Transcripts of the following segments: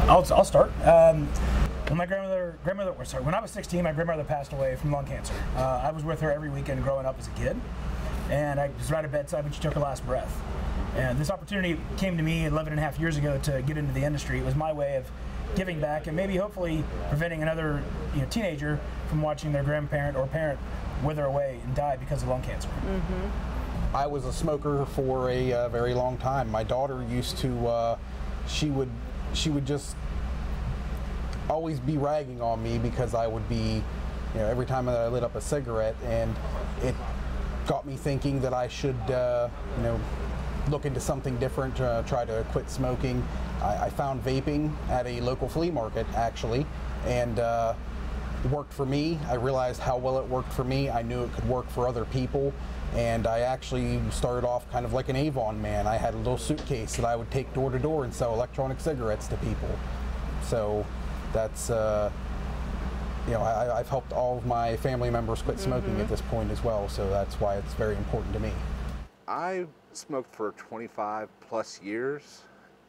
I'll start. When when I was 16, my grandmother passed away from lung cancer. I was with her every weekend growing up as a kid, and I was right at bedside when she took her last breath. And this opportunity came to me 11.5 years ago to get into the industry. It was my way of giving back and maybe hopefully preventing another teenager from watching their grandparent or parent wither away and die because of lung cancer. Mm-hmm. I was a smoker for a very long time. My daughter used to, she would just always be ragging on me because I would be, every time that I lit up a cigarette, and it got me thinking that I should, look into something different, try to quit smoking. I found vaping at a local flea market, actually, and it worked for me. I realized how well it worked for me. I knew it could work for other people, and I actually started off kind of like an Avon man. I had a little suitcase that I would take door to door and sell electronic cigarettes to people. So that's, I've helped all of my family members quit smoking at this point as well, so that's why it's very important to me. I smoked for 25 plus years,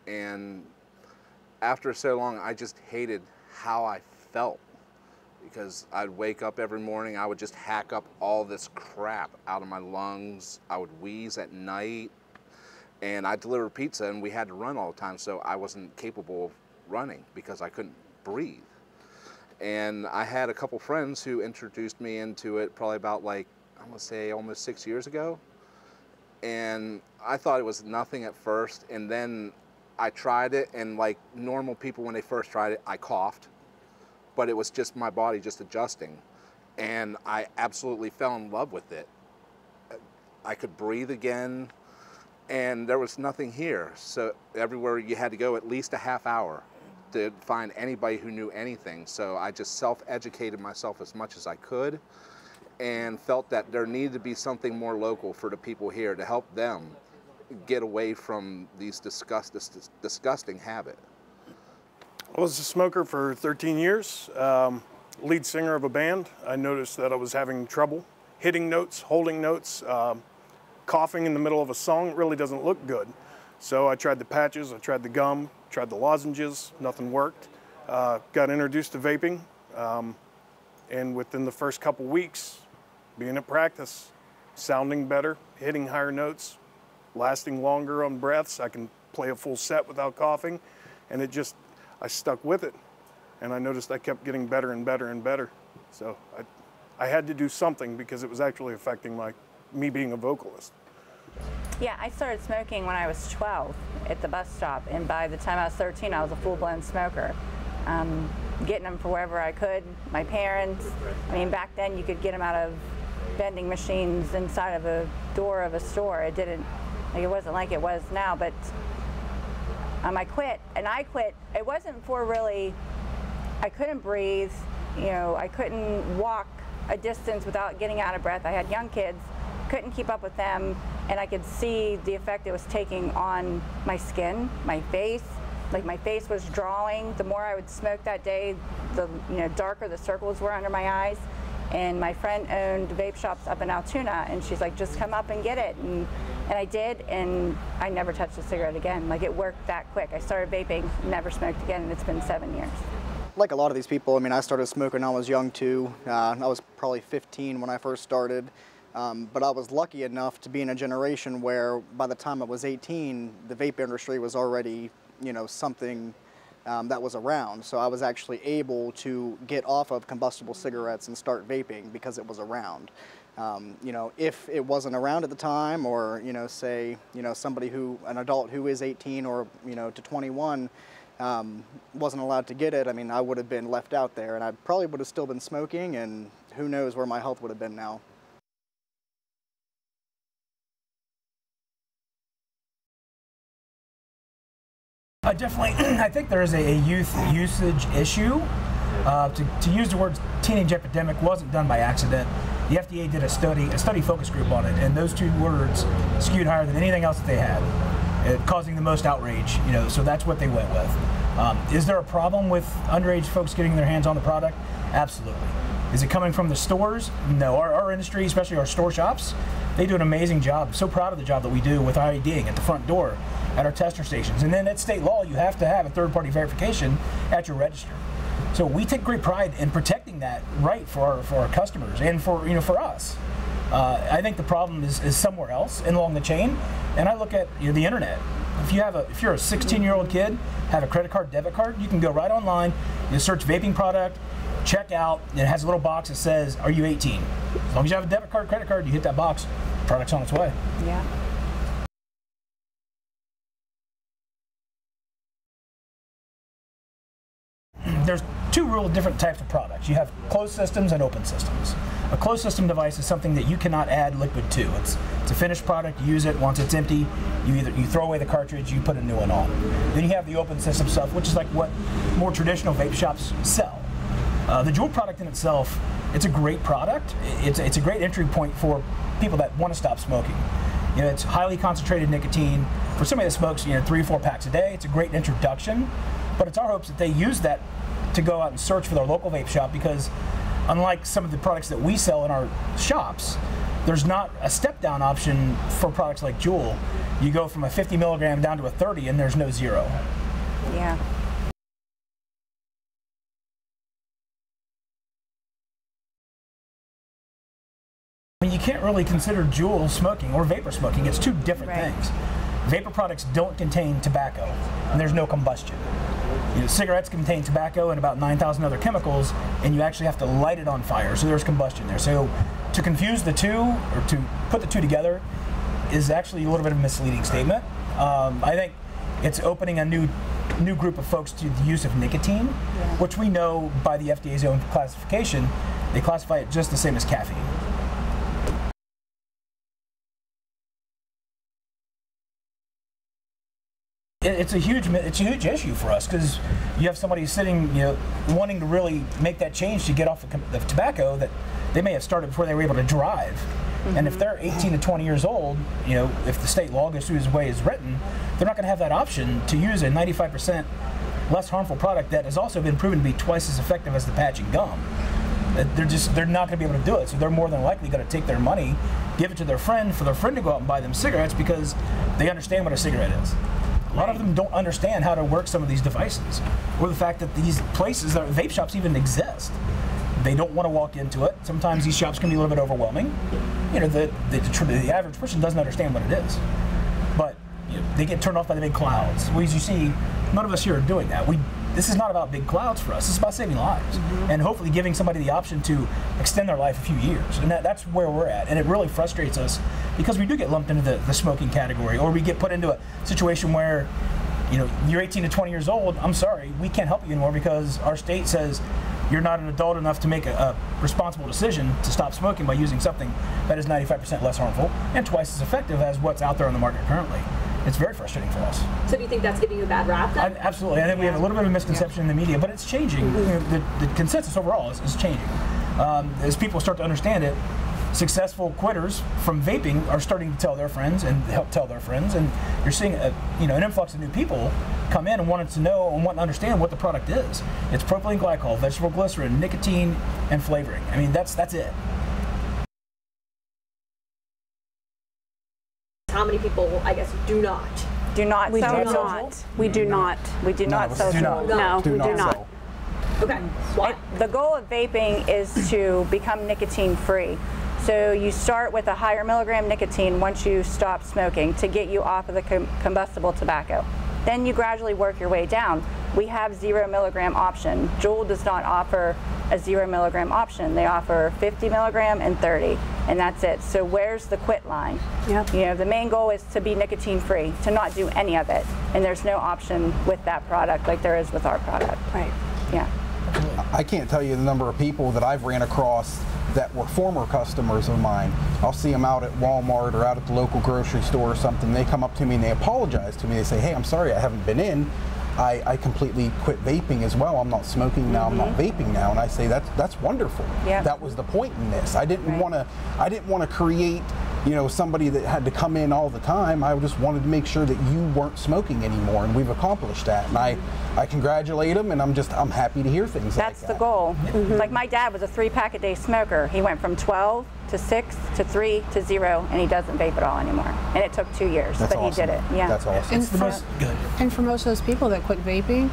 and after so long I just hated how I felt, because I'd wake up every morning, I would just hack up all this crap out of my lungs. I would wheeze at night, and I delivered pizza and we had to run all the time, so I wasn't capable of running because I couldn't breathe. And I had a couple friends who introduced me into it probably about, like, I'm gonna say almost 6 years ago. And I thought it was nothing at first, and then I tried it, and like normal people when they first tried it, I coughed, but it was just my body just adjusting, and I absolutely fell in love with it. I could breathe again, and there was nothing here, so everywhere you had to go at least a half hour to find anybody who knew anything. So I just self-educated myself as much as I could, and felt that there needed to be something more local for the people here to help them get away from these disgusting habit. I was a smoker for 13 years, lead singer of a band. I noticed that I was having trouble hitting notes, holding notes, coughing in the middle of a song. It really doesn't look good. So I tried the patches, I tried the gum, tried the lozenges, nothing worked. Got introduced to vaping, and within the first couple weeks, being at practice, sounding better, hitting higher notes, lasting longer on breaths. I can play a full set without coughing, and I stuck with it. And I noticed I kept getting better and better and better. So I had to do something because it was actually affecting me being a vocalist. Yeah, I started smoking when I was 12 at the bus stop, and by the time I was 13, I was a full-blown smoker. Getting them for wherever I could. My parents, back then you could get them out of vending machines inside of a door of a store. It wasn't like it was now, but I quit, and I quit. It wasn't for really, I couldn't breathe, I couldn't walk a distance without getting out of breath. I had young kids, couldn't keep up with them, and I could see the effect it was taking on my skin, my face. Like, my face was drawing. The more I would smoke that day, the darker the circles were under my eyes. And my friend owned vape shops up in Altoona, and she's like, just come up and get it. And I did, and I never touched a cigarette again. Like, it worked that quick. I started vaping, never smoked again, and it's been 7 years. Like a lot of these people, I started smoking when I was young too. I was probably 15 when I first started. But I was lucky enough to be in a generation where by the time I was 18, the vape industry was already, something that was around. So I was actually able to get off of combustible cigarettes and start vaping because it was around. If it wasn't around at the time, or, say, somebody an adult who is 18 or, to 21, wasn't allowed to get it, I would have been left out there, and I probably would have still been smoking, and who knows where my health would have been now. Definitely, I think there is a youth usage issue. To use the word teenage epidemic wasn't done by accident. The FDA did a study focus group on it, and those two words skewed higher than anything else that they had, causing the most outrage. So that's what they went with. Is there a problem with underage folks getting their hands on the product? Absolutely. Is it coming from the stores? No. Our industry, especially our store shops, they do an amazing job. So proud of the job that we do with IDing at the front door. at our tester stations. And then at state law, you have to have a third-party verification at your register. So we take great pride in protecting that right for our customers and for for us. I think the problem is somewhere else along the chain, and I look at the internet. If you're a 16-year-old kid, have a credit card, debit card, you can go right online, you search vaping product, check out, and it has a little box that says, "Are you 18?" As long as you have a debit card, credit card, you hit that box, product's on its way. Yeah. There's two real different types of products. You have closed systems and open systems. A closed system device is something that you cannot add liquid to. It's a finished product, you use it, once it's empty, you throw away the cartridge, you put a new one on. Then you have the open system stuff, which is like what more traditional vape shops sell. The Juul product in itself, it's a great product. It's a great entry point for people that want to stop smoking. It's highly concentrated nicotine. For somebody that smokes 3 or 4 packs a day, it's a great introduction. But it's our hopes that they use that to go out and search for their local vape shop, because unlike some of the products that we sell in our shops, there's not a step-down option for products like Juul. You go from a 50 milligram down to a 30 and there's no zero. Yeah. You can't really consider Juul smoking or vapor smoking. It's two different things. Vapor products don't contain tobacco, and there's no combustion. Cigarettes contain tobacco and about 9,000 other chemicals, and you actually have to light it on fire, so there's combustion there. So to confuse the two, or to put the two together, is actually a little bit of a misleading statement. I think it's opening a new group of folks to the use of nicotine, which we know by the FDA's own classification, they classify it just the same as caffeine. It's a huge issue for us, because you have somebody sitting, wanting to really make that change to get off the tobacco that they may have started before they were able to drive. Mm-hmm. And if they're 18 to 20 years old, if the state law goes through the way it's written, they're not going to have that option to use a 95% less harmful product that has also been proven to be twice as effective as the patch and gum. They're not going to be able to do it, so they're more than likely going to take their money, give it to their friend, for their friend to go out and buy them cigarettes, because they understand what a cigarette is. A lot of them don't understand how to work some of these devices, or the fact that these places, vape shops, even exist. They don't want to walk into it. Sometimes these shops can be a little bit overwhelming. The average person doesn't understand what it is, but they get turned off by the big clouds. As you see, none of us here are doing that. This is not about big clouds for us. It's about saving lives, and hopefully giving somebody the option to extend their life a few years. And that's where we're at. And it really frustrates us, because we do get lumped into the smoking category, or we get put into a situation where, you're 18 to 20 years old. I'm sorry, we can't help you anymore, because our state says you're not an adult enough to make a responsible decision to stop smoking by using something that is 95% less harmful and twice as effective as what's out there on the market currently. It's very frustrating for us. So do you think that's giving you a bad rap then? Absolutely. I think we have a little bit of a misconception in the media, but it's changing. The consensus overall is changing. As people start to understand it, successful quitters from vaping are starting to tell their friends and help tell their friends, and you're seeing an influx of new people come in and wanting to know and want to understand what the product is. It's propylene glycol, vegetable glycerin, nicotine, and flavoring. I mean, that's it. How many people, I guess, do not? Do not We sell do Juul? not. We do not. We do not sell Juul. No, we do not. sell. Okay. Why? The goal of vaping is to become nicotine free. So you start with a higher milligram nicotine once you stop smoking, to get you off of the combustible tobacco. Then you gradually work your way down. We have 0 milligram option. Juul does not offer a 0 milligram option. They offer 50 milligram and 30, and that's it. So where's the quit line? Yep. The main goal is to be nicotine free, to not do any of it. And there's no option with that product like there is with our product. Right. Yeah. I can't tell you the number of people that I've ran across that were former customers of mine. I'll see them out at Walmart or out at the local grocery store or something. They come up to me and they apologize to me. They say, "Hey, I'm sorry, I haven't been in. I completely quit vaping as well. I'm not smoking now. I'm not vaping now." And I say that's wonderful. Yeah. That was the point in this. I didn't want to create you know, somebody that had to come in all the time. I just wanted to make sure that you weren't smoking anymore, and we've accomplished that. And I congratulate them, and I'm happy to hear things like that. That's the goal. Like my dad was a 3-pack-a-day smoker. He went from 12 to 6 to 3 to 0, and he doesn't vape at all anymore. And it took 2 years, That's but awesome. he did it. Yeah. That's awesome. It's the most good. And for most of those people that quit vaping,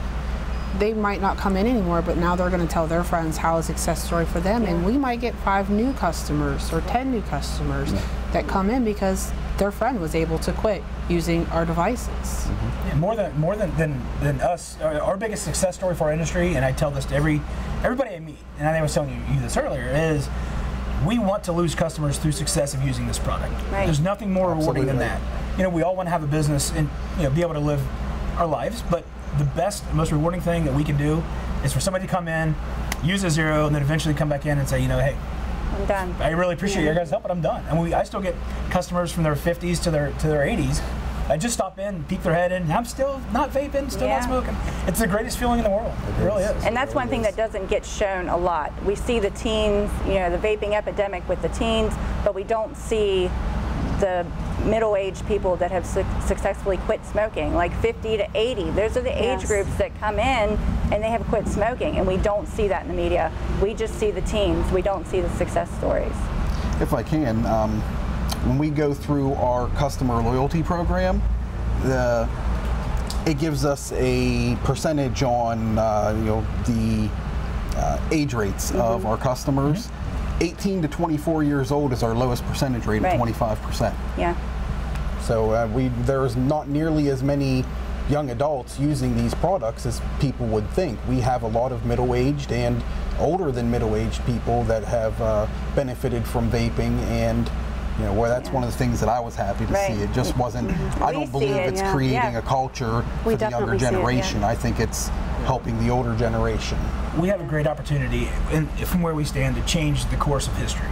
they might not come in anymore, but now they're going to tell their friends how a success story for them, and we might get 5 new customers or 10 new customers that come in because their friend was able to quit using our devices. Yeah, more than us, our biggest success story for our industry, and I tell this to everybody I meet, and I think I was telling you this earlier, is we want to lose customers through success of using this product. Right. There's nothing more rewarding than that. You know, we all want to have a business and, you know, be able to live our lives, but the best, most rewarding thing that we can do is for somebody to come in, use a 0, and then eventually come back in and say, you know, hey, I'm done. I really appreciate your guys' help, but I'm done. And I still get customers from their 50s to their 80s. I just stop in, peek their head in, and I'm still not vaping, still not smoking. It's the greatest feeling in the world. It really is. And that's one thing that doesn't get shown a lot. We see the teens, you know, the vaping epidemic with the teens, but we don't see the middle-aged people that have successfully quit smoking, like 50 to 80. Those are the age groups that come in and they have quit smoking, and we don't see that in the media. We just see the teens. We don't see the success stories. If I can, when we go through our customer loyalty program, it gives us a percentage on you know, the age rates of our customers. 18 to 24 years old is our lowest percentage rate of 25%. Yeah. So there's not nearly as many young adults using these products as people would think. We have a lot of middle-aged and older than middle-aged people that have benefited from vaping, and you know, well, that's one of the things that I was happy to see. It just wasn't, I don't believe it's creating a culture for the younger generation. I think it's helping the older generation. We have a great opportunity, from where we stand, to change the course of history.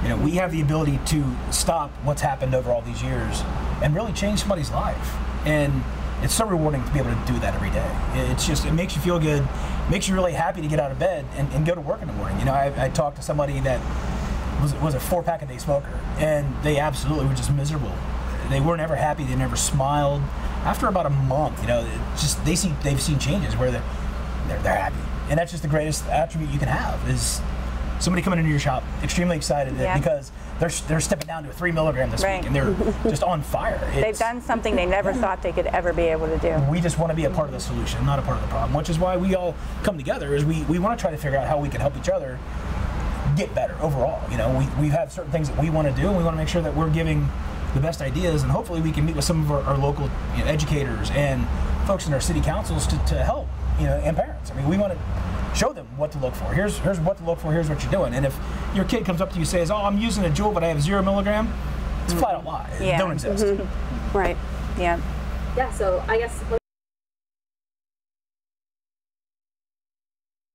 You know, we have the ability to stop what's happened over all these years and really change somebody's life. And it's so rewarding to be able to do that every day. It makes you feel good, makes you really happy to get out of bed and go to work in the morning. You know, I talked to somebody that was a 4-pack-a-day smoker, and they absolutely were just miserable. They weren't ever happy. They never smiled. After about a month, you know, they've seen changes where they're happy, and that's just the greatest attribute you can have, is somebody coming into your shop extremely excited because they're stepping down to a 3 milligram this week, and they're just on fire. They've done something they never thought they could ever be able to do. We just want to be a part of the solution, not a part of the problem, which is why we all come together. Is we want to try to figure out how we can help each other get better overall. You know, we have certain things that we want to do, and we want to make sure that we're giving the best ideas, and hopefully we can meet with some of our local, you know, educators and folks in our city councils to help, you know, and parents. I mean, we want to show them what to look for. Here's what to look for. Here's what you're doing. And if your kid comes up to you and says, "Oh, I'm using a Juul, but I have 0 milligram," it's a flat out lie. It don't exist. Right. Yeah. Yeah. So I guess.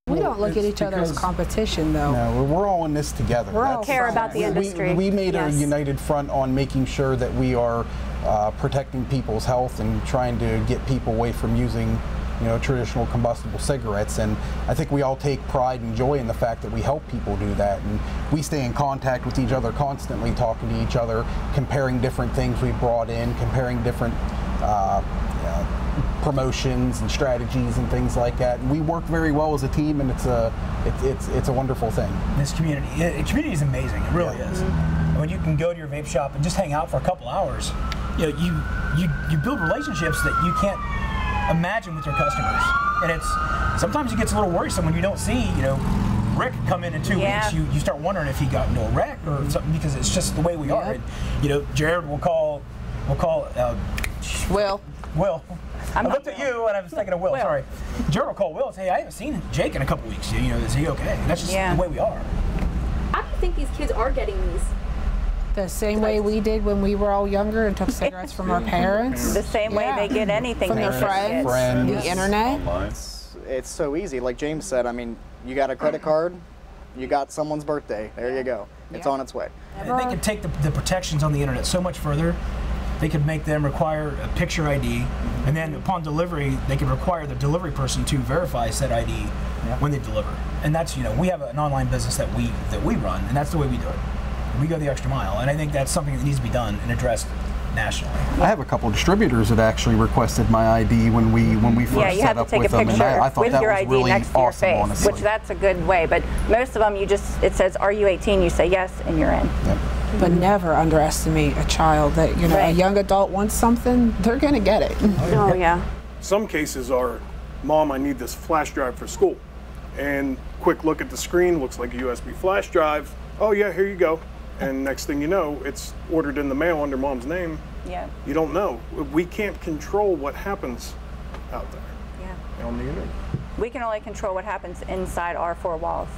We don't look at each other as competition, though. No, we're all in this together. We all care about the industry. We made a united front on making sure that we are protecting people's health and trying to get people away from using, you know, traditional combustible cigarettes. And I think we all take pride and joy in the fact that we help people do that. And we stay in contact with each other constantly, talking to each other, comparing different things we brought in, comparing different promotions and strategies and things like that. And we work very well as a team, and it's a wonderful thing. This community is amazing. It really is. When you can go to your vape shop and just hang out for a couple hours, you know, you build relationships that you can't imagine with your customers. And sometimes it gets a little worrisome when you don't see, you know, Rick come in 2 weeks. You start wondering if he got into a wreck or something, because it's just the way we are. And, you know, Jared will call Will. I looked at you and I was thinking of Will. Sorry. Jared will call Will and say, "I haven't seen Jake in a couple weeks. You know, is he okay?" And that's just the way we are. How do you think these kids are getting these? The same way we did when we were all younger and took cigarettes from our parents. The same way they get anything from their friends, the internet. It's so easy. Like James said, I mean, you got a credit card, you got someone's birthday. There you go. It's on its way. And they can take the protections on the internet so much further. They could make them require a picture ID, and then upon delivery, they could require the delivery person to verify said ID when they deliver. And that's, you know, we have an online business that we run, and that's the way we do it. We go the extra mile, and I think that's something that needs to be done and addressed nationally. I have a couple distributors that actually requested my ID when we first set up with them, and I thought that was really awesome, honestly. Which that's a good way, but most of them it says, are you 18? You say yes, and you're in. Yep. But never underestimate a child that, you know, a young adult wants something, they're going to get it. Oh, yeah. Some cases are, Mom, I need this flash drive for school. And quick look at the screen, looks like a USB flash drive. Oh yeah, here you go. And next thing you know, it's ordered in the mail under Mom's name. Yeah. You don't know. We can't control what happens out there. Yeah. On the internet. We can only control what happens inside our four walls.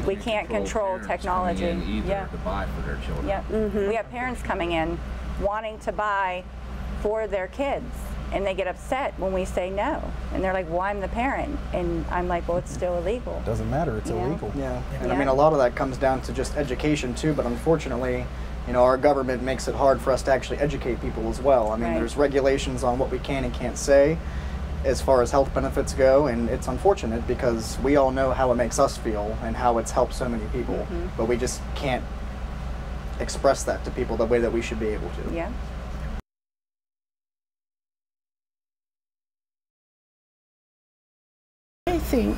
We can't control technology. To buy for their children. Yeah. We have parents coming in wanting to buy for their kids, and they get upset when we say no. And they're like, well, I'm the parent. And I'm like, well, it's still illegal. Doesn't matter, it's illegal. Yeah, and I mean, a lot of that comes down to just education too, but unfortunately, you know, our government makes it hard for us to actually educate people as well. I mean, there's regulations on what we can and can't say as far as health benefits go, and it's unfortunate because we all know how it makes us feel and how it's helped so many people, but we just can't express that to people the way that we should be able to. Yeah. I think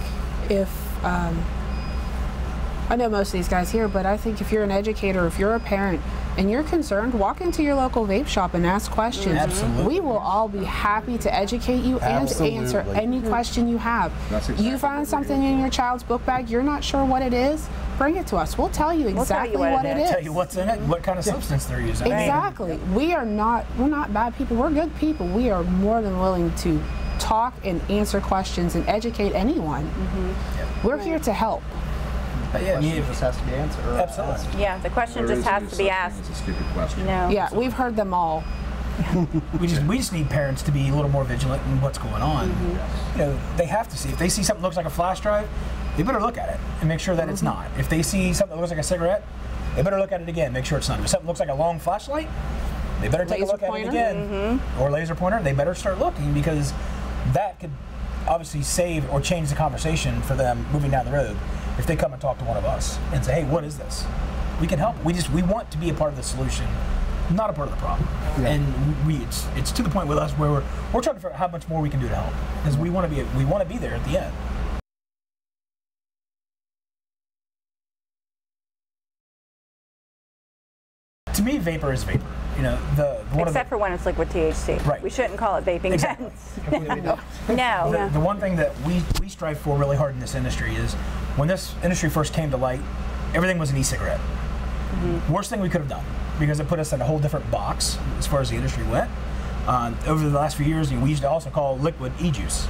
if, I know most of these guys here, but I think if you're an educator, if you're a parent, and you're concerned, walk into your local vape shop and ask questions. Absolutely. We will all be happy to educate you and to answer any question you have. You find something in your child's book bag, you're not sure what it is, bring it to us. We'll tell you exactly what it is. Tell you what's in it, what kind of substance they're using. Exactly. We're not bad people. We're good people. We are more than willing to talk and answer questions and educate anyone. We're here to help. But yeah, it just has to be answered. Absolutely. Yeah, the question just has to be asked. It's a stupid question. No. Yeah, we've heard them all. we just need parents to be a little more vigilant in what's going on. You know, they have to see. If they see something that looks like a flash drive, they better look at it and make sure that it's not. If they see something that looks like a cigarette, they better look at it again, make sure it's not. If something looks like a long flashlight, they better take a look at it again. Or laser pointer, they better start looking, because that could obviously save or change the conversation for them moving down the road. If they come and talk to one of us and say, hey, what is this? We can help. We want to be a part of the solution, not a part of the problem. And it's to the point with us where we're trying to figure out how much more we can do to help, because we want to be there at the end. To me, vapor is vapor. You know, except for when it's liquid THC. Right. We shouldn't call it vaping. Exactly. No. The one thing that we strive for really hard in this industry is, when this industry first came to light, everything was an e-cigarette. Worst thing we could have done, because it put us in a whole different box as far as the industry went. Over the last few years, we used to also call liquid e-juice.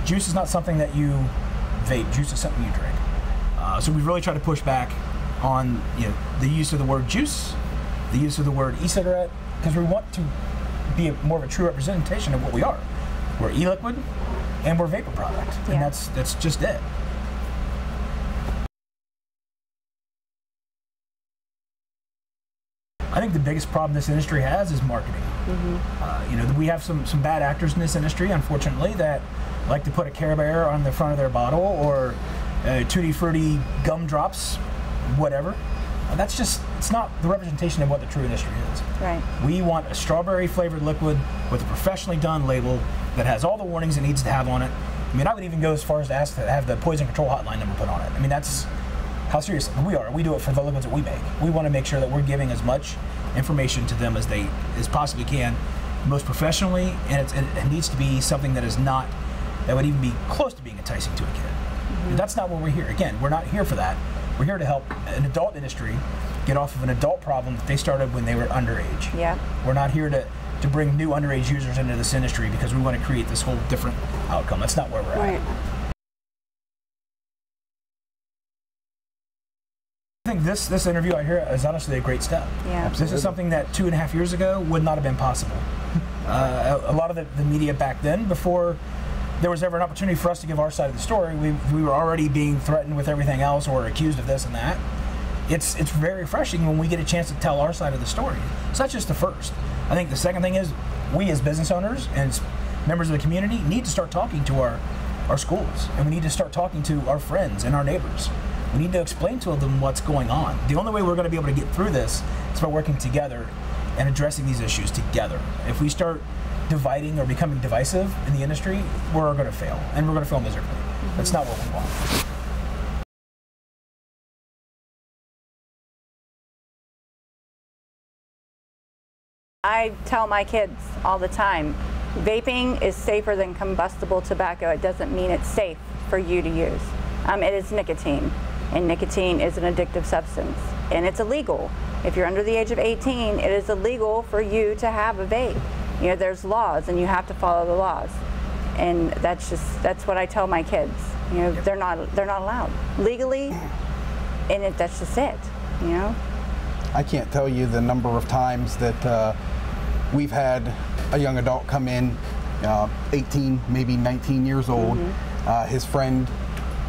Juice is not something that you vape. Juice is something you drink. So we've really tried to push back on the use of the word juice, the use of the word e-cigarette, because we want to be more of a true representation of what we are. We're e-liquid and we're vapor product, and that's just it. I think the biggest problem this industry has is marketing. We have some bad actors in this industry, unfortunately, that like to put a Care Bear on the front of their bottle, or Tutti Frutti gumdrops, whatever. That's just, it's not the representation of what the true industry is. Right. We want a strawberry flavored liquid with a professionally done label that has all the warnings it needs to have on it. I mean, I would even go as far as to ask to have the poison control hotline number put on it. I mean, that's how serious we are. We do it for the liquids that we make. We want to make sure that we're giving as much information to them as possibly can, most professionally, and it needs to be something that would even be close to being enticing to a kid. And that's not what we're here. Again, we're not here for that. We're here to help an adult industry get off of an adult problem that they started when they were underage. Yeah. We're not here to bring new underage users into this industry because we want to create this whole different outcome. That's not where we're at. I think this interview I hear is honestly a great step. Yeah. This is something that 2.5 years ago would not have been possible. A lot of the media back then, before there was ever an opportunity for us to give our side of the story, we were already being threatened with everything else or accused of this and that. It's very refreshing when we get a chance to tell our side of the story. So that's just the first. I think the second thing is, we as business owners and members of the community need to start talking to our schools, and we need to start talking to our friends and our neighbors. We need to explain to them what's going on. The only way we're going to be able to get through this is by working together and addressing these issues together. If we start dividing or becoming divisive in the industry, we're going to fail, and we're going to fail miserably. That's not what we want. I tell my kids all the time, vaping is safer than combustible tobacco. It doesn't mean it's safe for you to use. It is nicotine, and nicotine is an addictive substance, and it's illegal. If you're under the age of 18, it is illegal for you to have a vape. You know, there's laws, and you have to follow the laws, and that's what I tell my kids. You know, they're not allowed legally, and that's just it. You know. I can't tell you the number of times that we've had a young adult come in, 18, maybe 19 years old. His friend,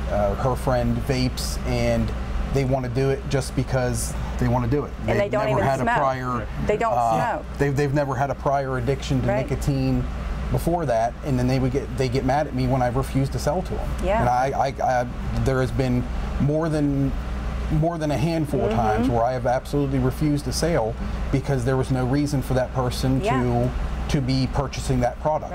her friend vapes, and they want to do it just because they want to do it. And they don't never even had smoke. A prior, they don't smoke. They've never had a prior addiction to nicotine before that, and then they get mad at me when I refuse to sell to them. Yeah. And I there has been more than a handful of times where I have absolutely refused to sell because there was no reason for that person to be purchasing that product.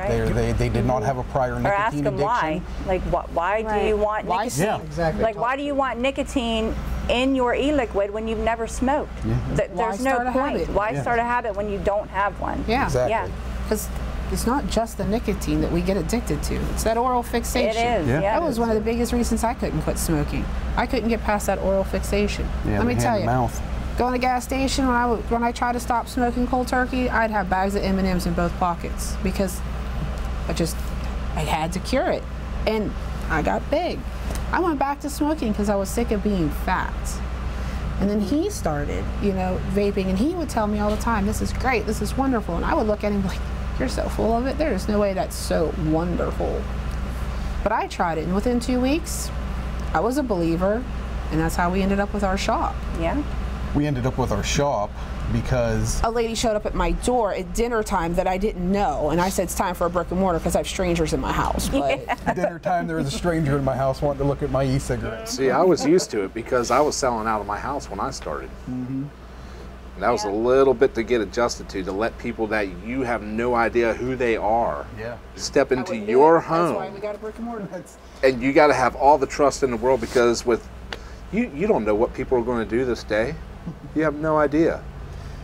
They did not have a prior nicotine or ask them addiction. Why. Like, why do you want nicotine? Yeah, exactly. Like, why do you want nicotine in your e-liquid when you've never smoked? There's no point. Why start a habit when you don't have one? Yeah, exactly. Because it's not just the nicotine that we get addicted to. It's that oral fixation. It is. Yeah. That was one of the biggest reasons I couldn't quit smoking. I couldn't get past that oral fixation. Yeah, let me tell you. Mouth. Going to the gas station when I tried to stop smoking cold turkey, I'd have bags of M&Ms in both pockets because I had to cure it, and I got big. I went back to smoking because I was sick of being fat. And then he started, you know, vaping, and he would tell me all the time, "This is great, this is wonderful," and I would look at him like, "You're so full of it. There is no way that's so wonderful." But I tried it, and within 2 weeks, I was a believer, and that's how we ended up with our shop. Yeah. We ended up with our shop because a lady showed up at my door at dinner time that I didn't know, and I said it's time for a brick and mortar because I have strangers in my house. But dinner time, there was a stranger in my house wanting to look at my e-cigarettes. See, I was used to it because I was selling out of my house when I started. And that was a little bit to get adjusted to let people that you have no idea who they are step into your home. That's why we got a brick and mortar. And you got to have all the trust in the world because with you don't know what people are going to do this day. You have no idea.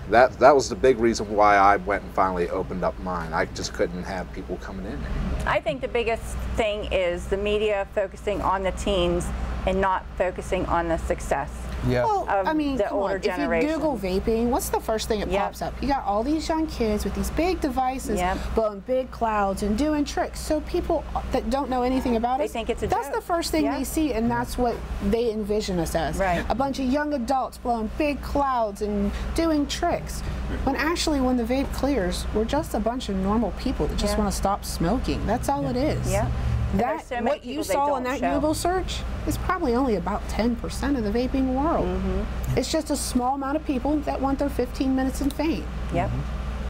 That was the big reason why I went and finally opened up mine. I just couldn't have people coming in. I think the biggest thing is the media focusing on the teens and not focusing on the success. Yeah. Well, I mean, the older generation. If you Google vaping, what's the first thing that pops up? You got all these young kids with these big devices blowing big clouds and doing tricks. So people that don't know anything about they think it's a that's joke. the first thing they see, and that's what they envision us as. Right. A bunch of young adults blowing big clouds and doing tricks. When actually, when the vape clears, we're just a bunch of normal people that just want to stop smoking. That's all it is. Yeah. That what you saw in that Google search is probably only about 10% of the vaping world. It's just a small amount of people that want their 15 minutes in fame. Yep.